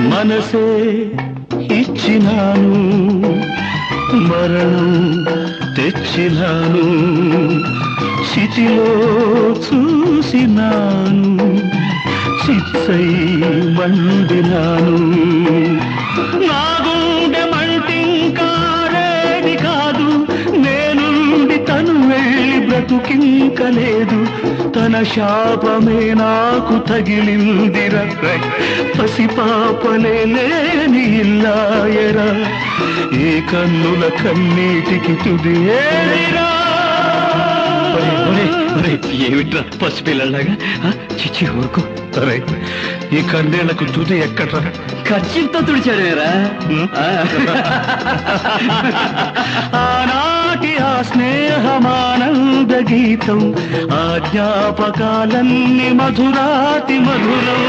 మనసే ఇచ్చినాను, మరణం తెచ్చినాను, చితిలో చూసినాను, చిచ్చై మండినాను. నా గుండె మంటింకారేది కాదు, నేనుండి తను వెళ్ళి బ్రతుకింకలేదు. తన శాపమే నాకు తగిలిందిర, పసిపాపలే లేని ఇల్లాయరా, ఏ కన్నుల కన్నీటికి తుది ఏరా. ఏమిట్రా పసిపిల్లలాగా? చిచ్చి ఊరుకో. సరే, ఈ కన్నేళ్లకు తుది ఎక్కడ్రా? ఖర్చుతో తుడిచాడురా. ఆనాటి ఆ స్నేహమానంద గీతం, ఆ జ్ఞాపకాలన్నీ మధురాతి మధురం.